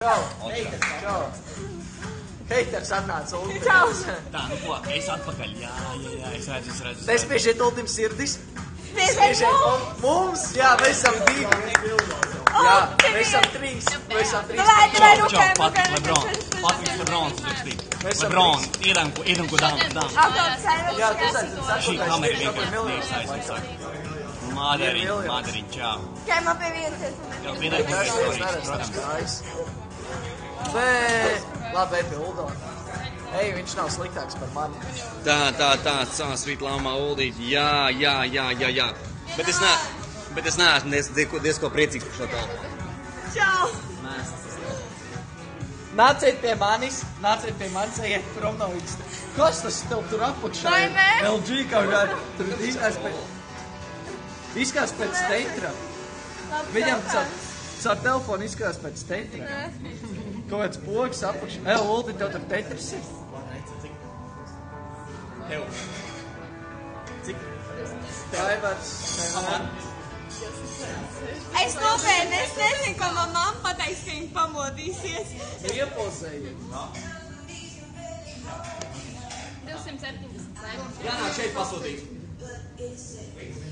Čau! Čau! Heiters atnāca Ultim. Čau! Tā, nu ko, es atpakaļ. Jā, es redzu. Nespiežiet Ultim sirdis. Spiežiet mums! Jā, mēs esam 2. Jā, mēs esam 3. Mēs esam 3. Čau, Patrik Lebrons. Patriks Lebrons rakstīt. Lebron, iedam ko dām. Jā, tu esi Šī kamera vienkārši aizsaka. Madariņ, čau. Kā man pie vienas ir? Jā, vienai istorijas, protams. Bet, labi, ej pie Uldona. Ej, viņš nav sliktāks par mani. Tā, svīt laumā Uldīt, jā. Bet es neesmu diezko priecīgs par šo telpu. Čau! Nāciet pie manis, ejiet prom no viņas. Kas tas tev tur apakšā? Vai ne? LG kaut kā, tur izskās pēc teitra. Viņam caur telefonu izskās pēc teitra. Kaut kāds pogas apakšā. Uldi, tev tur tetris ir? Cik? Taivars. Es nopietni, es nezinu, ko man mamma pateiks, ka viņa pamodīsies. Iepozējiet. 270. Jā, nāk šeit pasūtīt.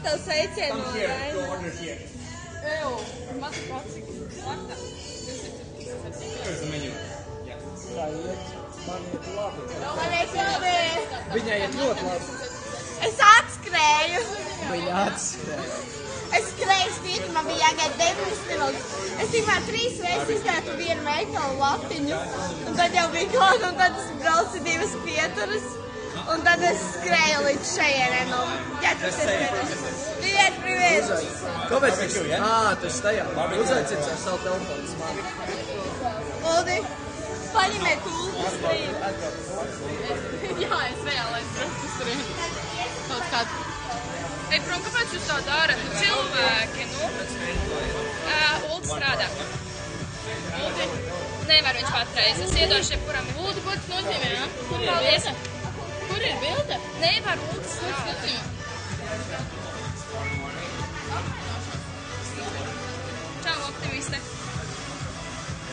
Tev sveicienu no Raina. Order here. Eju, maz pats, laktā. 270. Here's the menu. Tā iet. Man iet labi. Man iet labi. Viņai iet ļoti labi. Es atskrēju. Viņa atskrēja. Es skrēju stīt, man bija jāgaida 9 minūtes. Es tikmēr 3 reizes izgāju vienu veikalu latiņu. Un tad jau bija klāt, un tad es braucu 2 pieturas. Un tad es skrēju līdz šejienē no 4 minūtes. Priviet! Kāpēc viņš? Tu esi tajā. Uzaicins ar savu telefonu mani. Uldi, paņemiet Uldi strīm. Jā, es reāli aizbraucu uz turieni. Kaut kādu. Ei, prom, kāpēc jūs tā darat? Cilvēki, Uldi strādā. Uldi, nevar viņš patreiz. Es iedošu jebkuram. Uldi, ko tas nozīmē, ja? Paldies. Kur ir bilde? Nevar Uldi strādā. Čau, optimiste.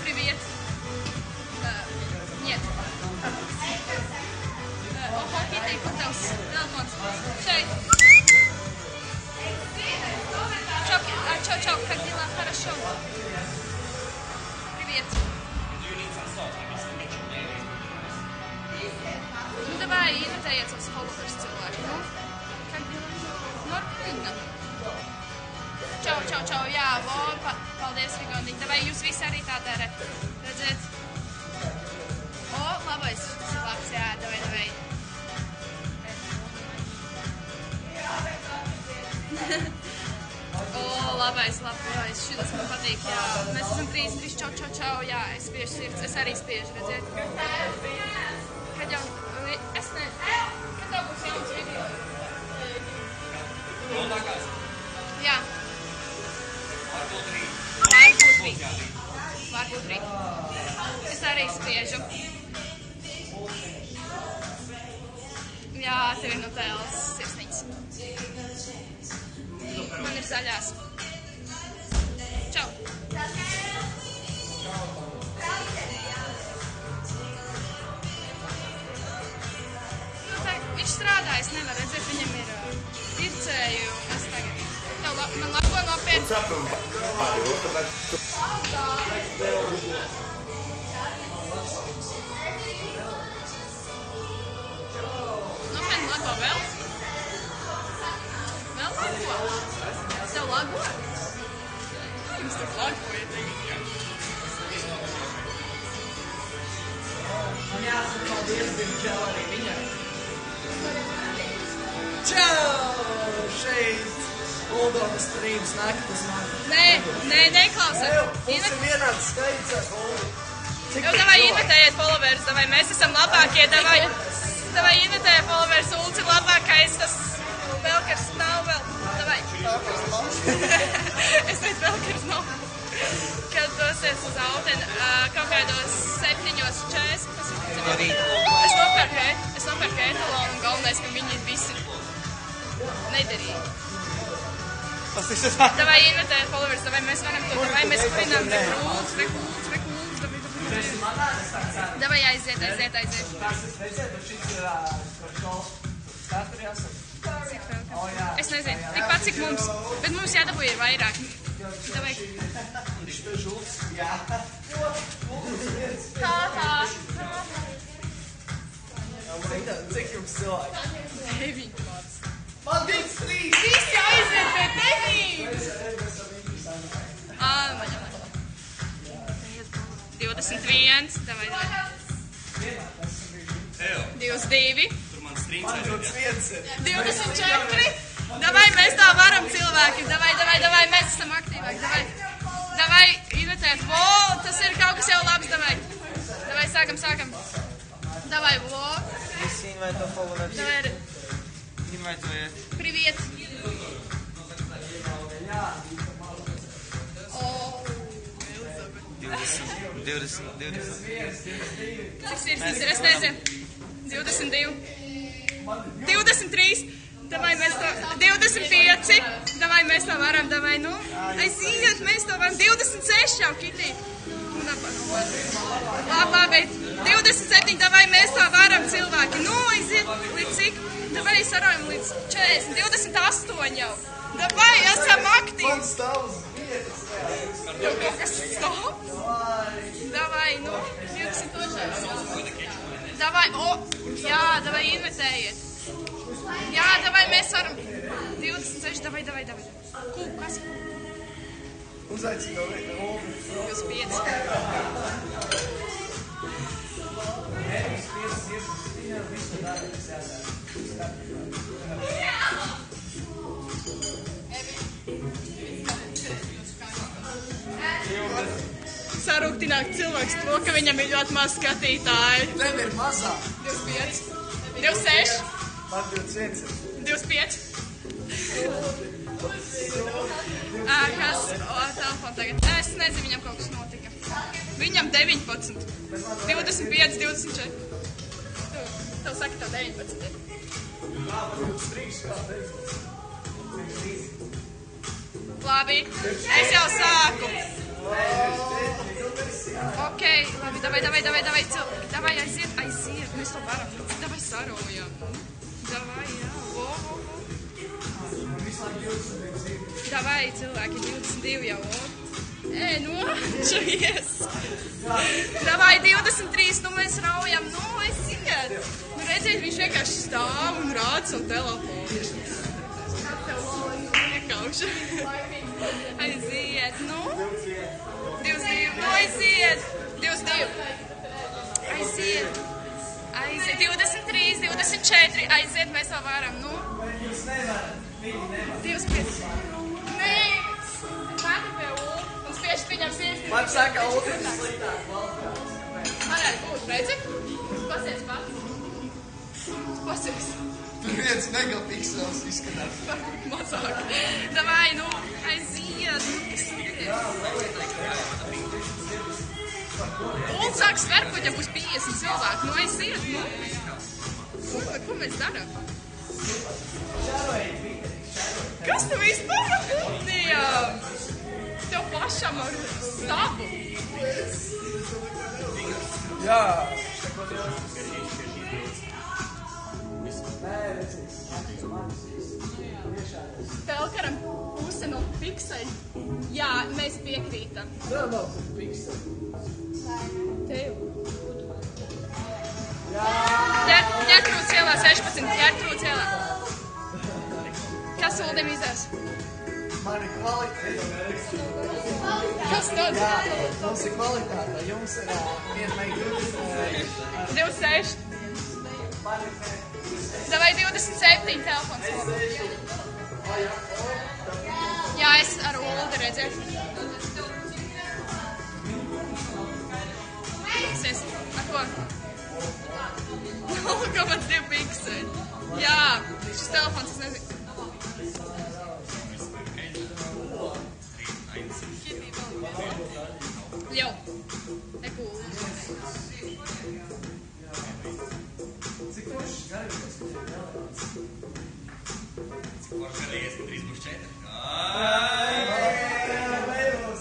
Привет. Нет. Ого, Kitty, kur tavs telefons? Šeit. Čau, как дела? Хорошо. Привет. Ну, давай, imitējiet savus followers cilvēku, nu? Как дела? Nordpilna. Čau, jā, paldies, Vigondī. Davai, jūs visi arī tā darat. Redzēt? Labais, tas ir labs, jā, davai. Labais, šitas man patīk, jā. Mēs esam 3, čau, jā, es spiežu sirds, es arī spiežu, redzēt? Kad jau, es ne, kad jau būs jauns video? Jā. Varbūt rīt. Es arī spiežu. Jā, tev ir Nutellas sirsniņas. Man ir zaļās. Čau. Viņš strādā, es nevaru redzēt, viņam ir pircēju, un es tagad... Man labo nopērk. Nopērk lago vēl? Vēl lago? Tev lago? Jums tur lagoja tagad. Man jāsaka paldies, diemžēl arī viņai. Čau! Šeit! Uldona strīms naktas man. Nē, neklausat. Mums ir vienāds skaits ar Uldi. Jau davai imitējiet followers, davai mēs esam labākie, davai imitējiet followers, Ulds ir labākais, tas Velkers nav vēl. Davai. Es teicu Velkers nav. Kad dosies uz Auteni, kaut kādos 7:40, tas ir es nopērku etalonu un galvenais, ka viņi visi nedarīja. Davai imitēt followers, davai mēs varam to, davai mēs kurinām reklūdus, davai. Davai aiziet. Tas ir reizē, bet šis ir školas. Katru jāsaka. Es nezinu, tikpat cik mums, bet mums jādabū ir vairāk. Davai. Jā. Tā. Cik jums cilvēki? 9 pats. Man 3! Visi aiziet pie tevis! Man jau. 21, davai. 22. Tur man strīns aiziet. 24. Davai, mēs tā varam, cilvēki. Davai, mēs esam aktīvāki. Davai, invitēt. Tas ir kaut kas jau labs, davai, sākam. Davai, Visi invito follow-ups. Davai, Invitojiet. привет. Cik sirsnīgs ir, es nezinu. 22. 23. Davai, mēs to... 25. Davai, mēs to varam, davai, nu. Aiziet, mēs to varam. 26 jau, Kitī. Labi. 27. Davai, mēs to varam, cilvēki. Nu, aiziet, līdz cik? Davai, sarojam līdz 40. 28 jau. Davai, esam aktīvi. Man stāvs vietas. Jau kaut kas stāv? Davai, nu, 28. Davai, jā, davai, invitējiet. Jā, davai, mēs varam. 26, davai. Kas? Uzaicinu 25. Sarūktināk cilvēks to, ka viņam ir ļoti maz skatītāji. Tev ir mazāk. 25. 26. Man 21. 25. Kas? Telefon tagad. Es nezinu, viņam kaut kas notika. Viņam 19. 25, 24. Tev saka, tev 19. Labi, es jau sāku. Ok, labi, davai, cilvēki. Davai, aiziet, mēs to varam. Davai, sarojam. Davai, jā. Davai, cilvēki, 22 jau. Nočujies. Davai, 23, nu mēs raujam. Nu, aiziet. Nu, redziet, viņš vienkārši stāv un rāda savu telefonu. Nekaušu. Aiziet, nu. 22, nu aiziet. 22. Aiziet. 23, 24, aiziet, mēs to varam, nu. 25. Nē, kāda pie Ulu, un spieši viņam sirsnīgi. Man saka, Ulti ir sliktāk. Varētu būt, redzi? Pasies pats. Pasies. Tur viens megapiksels izskatās. Varbūt mazāk. Davai, nu, aiziet, nu, kas Un sāk sverkot, ja būs 50 cilvēki. Nu, aiziet, nu. Ko mēs darām? Kas tu vispār apgūtījām? Tev pašam ar savu. Jā. Pelkaram puse no pikseļa. Jā, mēs piekrītam. Tev nav tur pikseli. Tev. Ģertrūds ielā 16. Ģertrūds ielā. Kas Uldim izdevs? Man ir kvalitāte. Kas tad? Jā, mums ir kvalitāte. Jums ir viena meita. 26. Davai 27 telefons. Jā, es ar Uldi redzēju. Sies, ar ko? 0,2 pikseli. Jā, šis telefons, es nezinu. Jau, nekūli. Cik foršs garīgos? Cik foršs garīgos, ka 3 būs 4?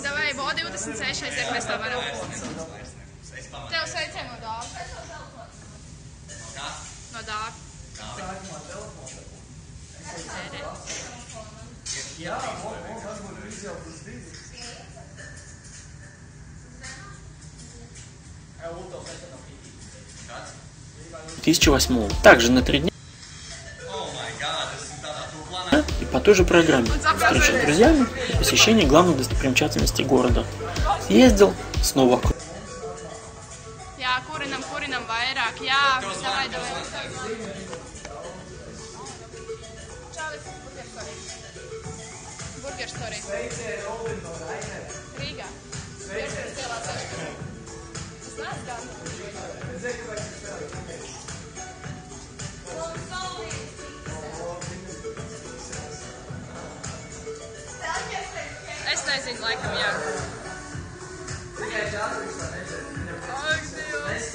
Davai, bo 26, aiziet, mēs tā varam. Tev 2008. Также на 3 дня и по той же программе. Встреча с друзьями и посещение главных достопримечательностей города. Съездил, снова. Jā, kurinam vairāk, jā, davai. Burger Story. Rīgā. Burger Story. Tas nāc gan. Es nezinu, laikam, jā. Ak, Dievs.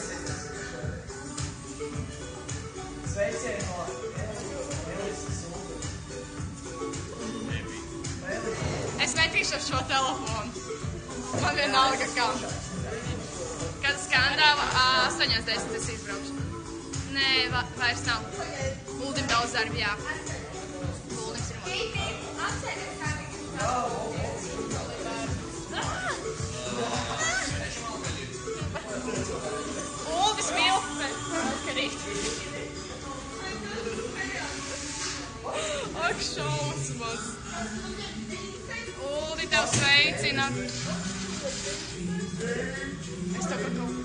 Es metīšu ar šo telefonu. Man vienalga kā. Kad skandāva 8:10 es izbraukšu. Nē, vairs nav. Uldim daudz darbi, jā. Uldims ir Uldis vilpe. Ak, šausmas. Uldi, tev sveicina. Es tev par kaut.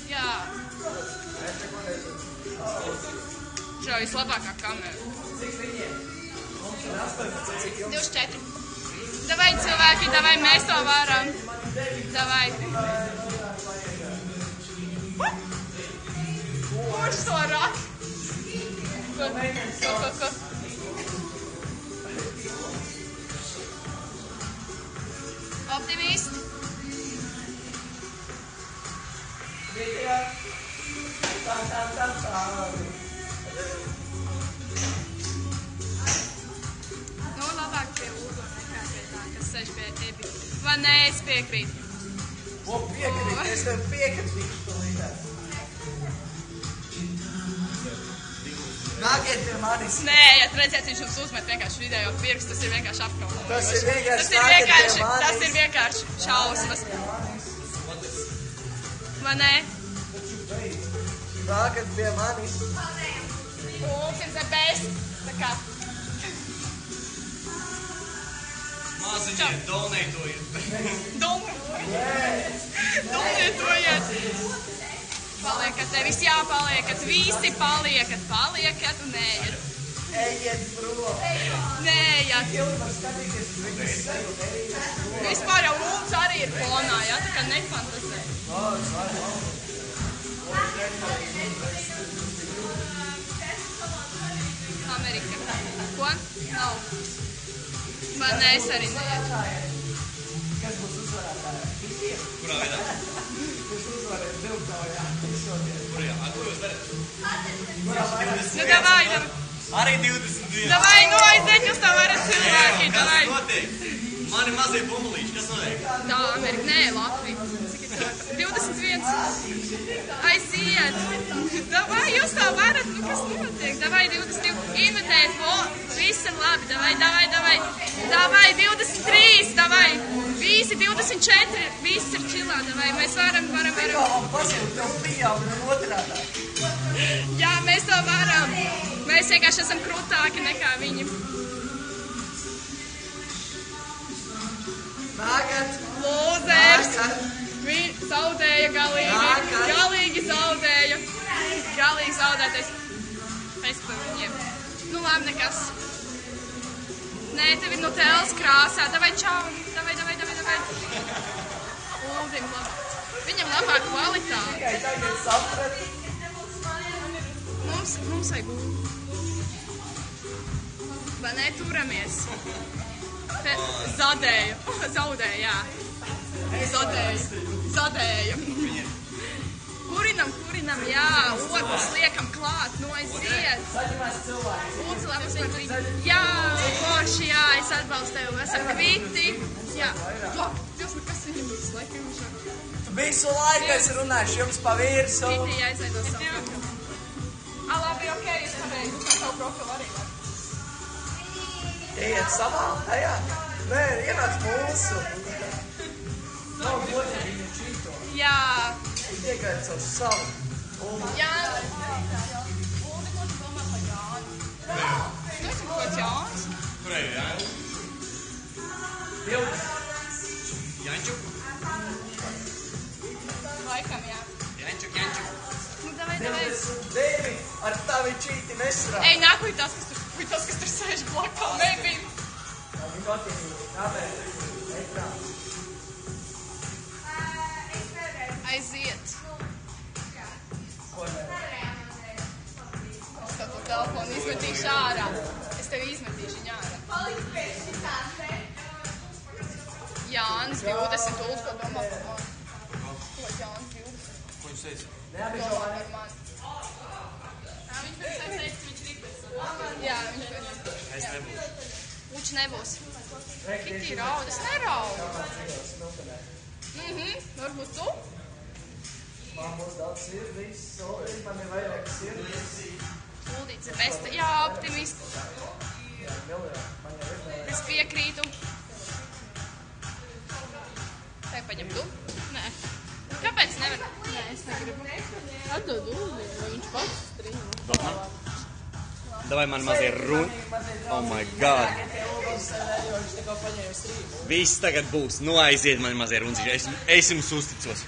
Jā. Šā vislabākā kamera. 24. Davai, cilvēki, davai, mēs to varam. Davai. Kurš to rak? Ko? Optimisti. Nu, labāk pie Ulda nekā pie tā, kas sēž pie Ebi. Vai nē, es piekrītu. O, piekrīt, es tev piekritīšu to līdāt. Nākiet pie manis. Nē, ja redzēt, viņš jums uzmet vienkārši vidējo pirkstu, tas ir vienkārši apkaunojums. Tas ir vienkārši šausmas. Vai nē? Nākiet pie manis. Ulds ir the best. Tā kā. Māziņiet, donētojiet. Donētojiet. Paliekat, nevis jāpaliekat, visi paliekat un neiet. Ejiet prom. Neiet. Vispār jau Ulds arī ir fonā, jā, tā kā nefantasē. Amerika. Ko? Nav. Man nē, es arī neiet. Kas būs uzvarētāji? Kurā veidā? Kurš uzvarēs divkaujā? Kurajā? Ko jūs darat? Nu, davai. Arī 22. Davai, nu aiziet, jūs tā varat cilvēki, davai. Kas notiek? Mani mazie bumbulīši, kas notiek? Tā, Amerika, nē, Latvija. Cik ir tā? 21. Aiziet. Davai, jūs tā varat, nu kas notiek? Davai, 22. Invitēt, viss ir labi, davai. Davai, 23, davai. Visi 24, viss ir čilā, davai. Mēs varam. Pasīt, tev pieaug no otrādā. Jā, mēs to varam. Mēs vienkārši esam krūtāki nekā viņi. Nākat. Lūzers. Viņi zaudēja galīgi. Galīgi zaudēja. Galīgi zaudētais. Es par viņiem. Nu labi, nekas. Nē, tev ir Nutellas krāsā. Davai, čau. Davai. Uldim labāk. Viņam labāk kvalitāte. Tikai tagad sapratu. Mums vajag Uldu. Vai ne, turamies? Zaudēja, jā. Zadēja. Kurinam, jā, ogus liekam klāt, nu aiziet. Lūdzu, lai mums viņu. Jā, forši, jā, es atbalstu tevi, esam kviti. Jā, jūs nekas viņam slēkam. Visu laiku es runāšu jums pa virsu. Kviti jāizveido savu profilu. Labi, ok, jūs pabeidzu savu profilu arī. Iet savā tajā? Nē, ienāc mūsu. Uzskaita savu savu. Jānis. Uldi, ko tu domā par Jāni? Tu esi kaut kāds Jānis? Kur ir Jānis? Jančuk? Laikam, jā. Jančuk. Nu, davai. Dēvi, ar tavi čīti nesrā. Ej, nāk, vai tas, kas tur sēž blakā, maybe. Aiziet. Es tev to telefonu izmetīšu ārā. Es tev izmetīšu viņu ārā. Jānis 20, Ulds, ko domā par mani? Ko Jānis 20? Ko viņš teica? Domā par mani. Viņš teica, viņš rīpēs. Jā, viņš teica. Es nebūšu. Viņš nebūs. Kitī raud, es neraudu. Varbūt tu? Man būs daudz sirdīs, man ir vairāk sirdīs. Uldīts ir besta. Jā, optimisti. Es piekrītu. Tev paņem tu? Nē. Kāpēc nevar? Nē, es negribu. Atdod Uldī, vai viņš pats strīna. Davai man mazie runi. Oh my god. Viss tagad būs. Nu aiziet man mazie runciši. Es jums uzticos.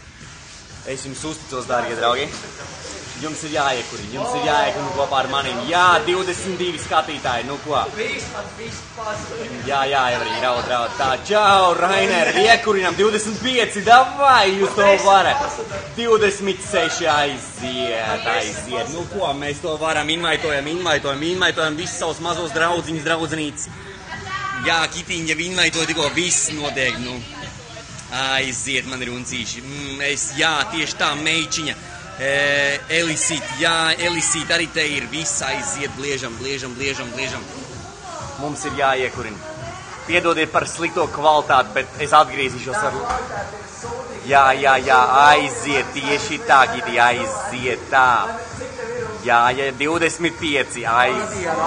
Es jums uzticos, dārgie draugi. Jums ir jāiekurina. Jums ir jāiekurina kopā ar maniem. Jā, 22 skatītāji. Nu ko? Jā, Evriņ, raud. Tā, čau, Rainer. Iekurinam 25. Davai, jūs to varat. 26. Aiziet. Nu ko, mēs to varam. Invaitojam visus savus mazos draudziņus, draudzenītes. Jā, Kitiņa, ja invaitoja tikko viss notiek, nu. Aiziet, man ir uncīši. Jā, tieši tā, meičiņa. Elisīt, jā, Elisīt, arī te ir viss aiziet, bliežam. Mums ir jāiekurina. Piedodiet par slikto kvalitāti, bet es atgriezīšos ar... Jā, aiziet, tieši tā, Gidi, aiziet tā. Jā, 25, aiziet.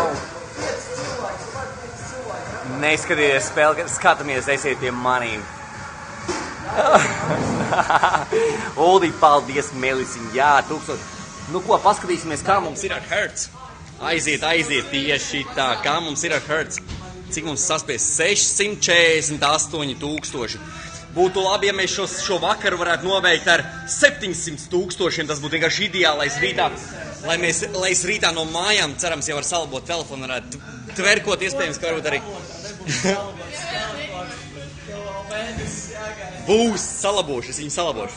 Neskatieties spēli, skatāmies, esiet pie manīm. Uldi, paldies, Melisiņ, jā, 1000. Nu ko, paskatīsimies, kā mums ir ar Hertz. Aiziet, tieši tā, kā mums ir ar Hertz. Cik mums saspies? 648,000. Būtu labi, ja mēs šo vakaru varētu noveikt ar 700,000. Tas būtu vienkārši ideālais rītā. Lai es rītā no mājām, cerams, jau ar salabot telefonu varētu tverkot, iespējams, ka varbūt arī... Būs salaboši, es viņu salabošu.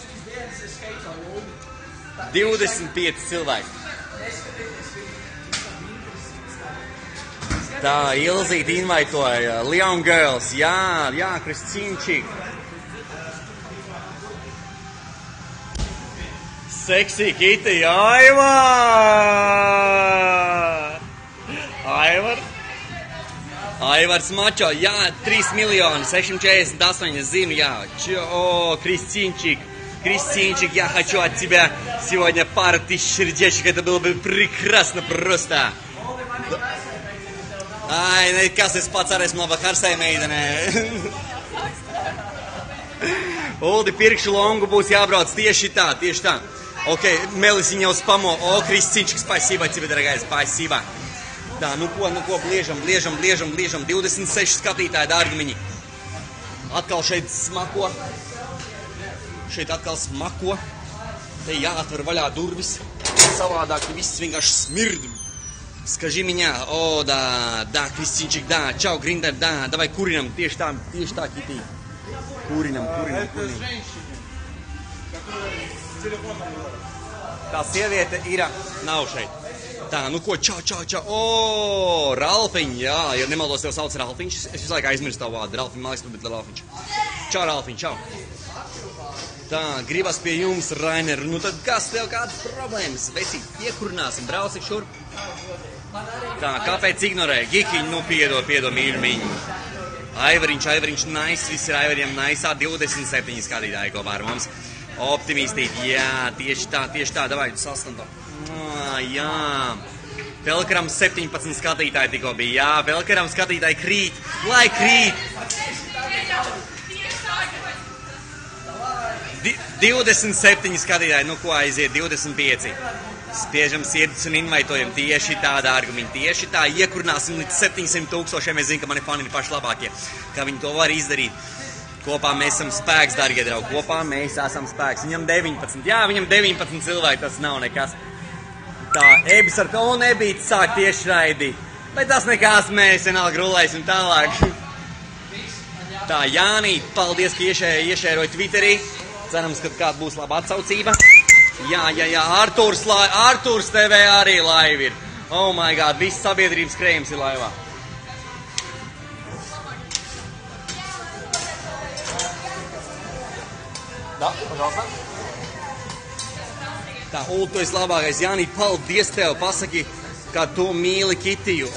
25 cilvēki. Tā, Ilzīte invaitoja, Leon Girls, jā, Kristīnčik. Sexy Kitty, Aivars Mačo, jā, 3 648 000, зим, я. О, Кристинчик, я хочу от тебя сегодня пару тысяч сердечек, это было бы прекрасно просто. Ai, nekas, es pats arī esmu laba karsai meidene. Uldi, pirkšu longu būs jābrauc tieši tā. Ok, Melisiņ jau spamo. O, Kristīnčik, spasība тебе, дорогая, spasība. Tā, nu ko, bliežam. 26 skatītāji, dārgumiņi. Atkal šeit smako. Te jāatver vaļā durvis. Savādāk viss vienkārši smird. Скажи меня, о, да, Кристинчик, да, čau, Grinder, да, давай kurinam, tieši tā, Kitī. Kurinam. Tā sieviete nav šeit. Tā, nu ko, čau, o, Ralfiņ, jā, ja nemaldos tev sauc Ralfiņš, es visu laiku aizmirstu tavu vārdu, Ralfiņ, man liekas, bet Ralfiņš. Čau, Ralfiņ, čau. Tā, gribas pie jums, Rainer, nu tad kas tev kādas problēmas? Vecīt, iekurināsim, brausi šurp. Tā, kāpēc ignorē? Gikiņ, nu piedod, mīļumiņi. Aivariņš, nice, viss ir Aivariem naisā, 27 skatītāji kopā ar mums. Optimistīt, jā, tieši tā, davai, tu sastāv. Jā, Velkaram 17 skatītāji tikko bija, jā, Velkaram skatītāji krīt, lai krīt. 27 skatītāji, nu ko aiziet, 25. Spiežam sirdis un invaitojam tieši tāda argumenta, tieši tā, iekurināsim līdz 700,000, es zinu, ka mani fani ir paši labākie, ka viņi to var izdarīt. Kopā mēs esam spēks, dārgie draugi, kopā mēs esam spēks. Viņam 19, jā, viņam 19 cilvēki, tas nav nekas. Tā, Ebis ar to nebīti sāk tieši raidīt, bet tas nekas, mēs vienalga rulēsim tālāk. Tā, Jānī, paldies, ka iešēroji Twitterī. Cerams, ka kāda būs laba atsaucība. Jā, Arturs TV arī laivi ir. Oh my god, viss sabiedrības krējums ir laivā. Da, pagalsā. Tā, Ulu, tu esi labākais. Jānī, paldies tev, pasaki, kā tu mīli Kitiju.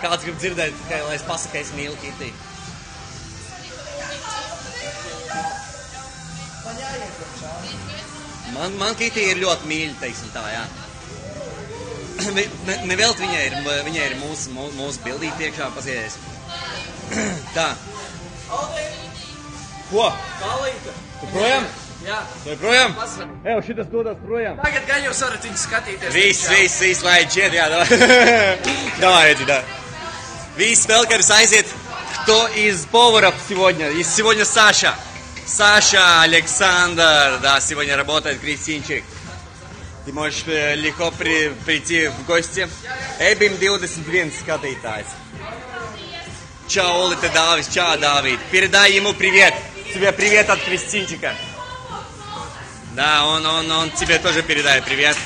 Kāds grib dzirdēt, lai es pasaku, ka es mīlu Kitiju? Man Kitija ir ļoti mīļa, teiksim tā, jā. Nevelt viņai ir mūsu bildīti iekšā, pasieties. Tā. Ko? Kalīte. Tu projām? Jā. Tu projām? Evo, šitas dodas projām. Tagad gan jūs varat viņu skatīties. Viss, lai čiet, jā, davai. Давай. Viss Pelkaris aiziet. Кто из поваров сегодня? Сегодня Саша. Саша, Александр, да, сегодня работает Кристинчик. Ты можешь легко прийти в гости. Ebim 21 skatītājs. Čau, Olita Dāvis, čau, Dāvid. Передай ему привет. Тебе привет от Кристинчика. Да, он тебе тоже передает привет.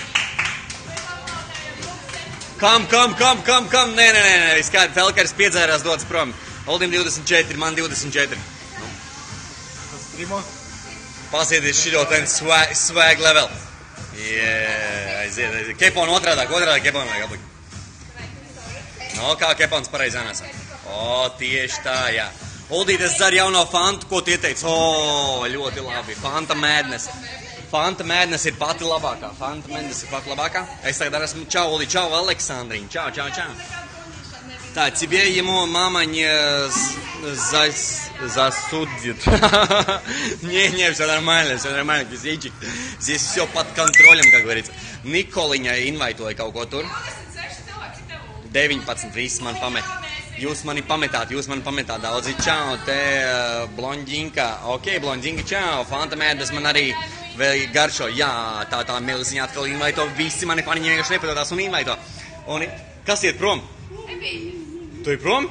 Kam. Nē. Viss kā Pelkaris piedzērās dodas prom. Oldim 24, man 24. Pasieties šito ten swag level. Aiziet. Kepon otrādāk kepon vajag aplikt. No, kā kepons pareizā nesā. Tieši tā, jā. Oldīt, es dzeru jauno Fantu, ko tu ieteici? Ļoti labi. Fanta Madness ir pati labākā. Es tagad esmu čau, Oldi, čau, Aleksandriņ. Čau. Tā, тебе ему мама не засудит. Не, все нормально, Кузейчик. Здесь все под контролем, как говорится. Nikoliņai invaitoja kaut ko tur. 19, viss man pamet. Jūs mani pametāt daudzi. Čau, te blondinka. Ok, blondinka, čau. Fanta Madness man arī vēl garšo. Jā, tā milziņā atkal invaito. Visi mani faniņi vienkārši nepadodās un invaito. Un kas iet prom? Tu ir prom?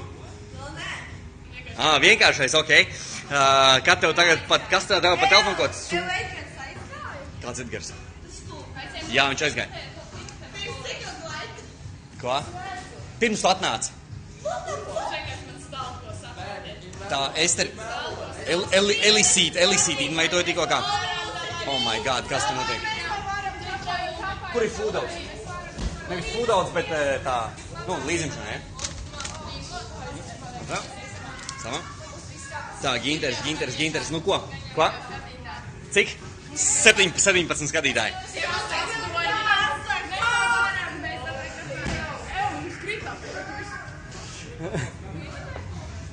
Vienkāršais, ok. Kas tev tagad pa telefonu kaut kāds? Kāds Edgars? Jā, viņš aizgāja. Ko? Pirms tu atnāc. Tā, Ester, Elisīti, invaitoja tikko kā. Oh my god, kas tu notiek? Kur ir Fūdauds? Nevis Fūdauds, bet tā, līzimšana, ja? Sama? Tā, Ginters, nu ko? Cik? 17 skatītāji.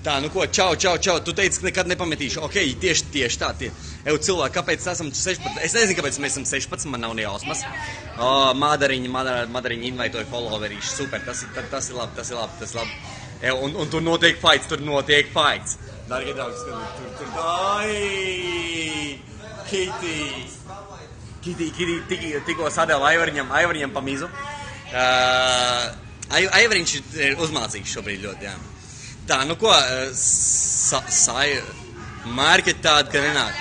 Tā, nu ko, čau, tu teici, ka nekad nepametīšu. Ok, tieši tā, cilvēki, kāpēc esam 16? Es nezinu, kāpēc mēs esam 16, man nav ne jausmas. Madariņi invaitoja followerīši, super, tas ir labi. Un tur notiek fights. Dargie draugi, tur. Kitī tikko sadeva Aivariņam pa mizu. Aivariņš ir uzmācīgs šobrīd ļoti, jā. Tā, nu ko, mārķi tāda, ka nenāk.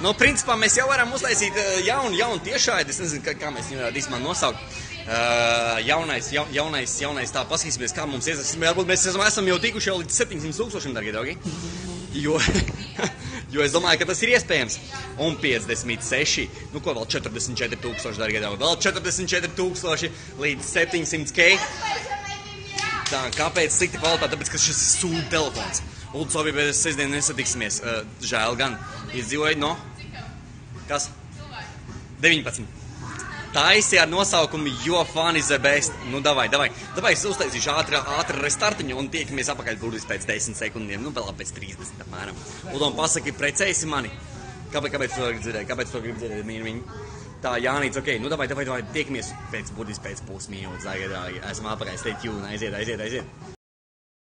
Nu, principā mēs jau varam uzlaisīt jaunu tiešādi, es nezinu, kā mēs viņu varētu īstumā nosaukt. Jaunais tā, paskatīsimies, kā mums iesaks. Varbūt mēs esam jau tikuši jau līdz 700,000, dargie draugi. Jo es domāju, ka tas ir iespējams. Un 56, nu ko, vēl 44,000, dargie draugi. Vēl 44,000 līdz 700K. Tā, kāpēc slikta kvalitāte? Tāpēc, ka šis ir sūda telefons. Ulds labi, bet sestdien nesatiksimies. Žēl gan. Izdzīvoja no? Kas? 19. Taisi ar nosaukumu Your Fun is the Best. Nu, davai. Es uztaisīšu ātri restartiņu un tiekamies apakaļ burvis pēc 10 sekundiem. Nu, vēl pēc 30 apmēram. Uldon, pasaki, precēsi mani. Kāpēc to gribi dzirdēt? Kāpēc to gribi dzirdēt, mīļiņ? Tā, Jānīts, ok, nu davai, tiekamies pēc pusminūtes, draugi. Esam apakaļ, stay tuned, aiziet.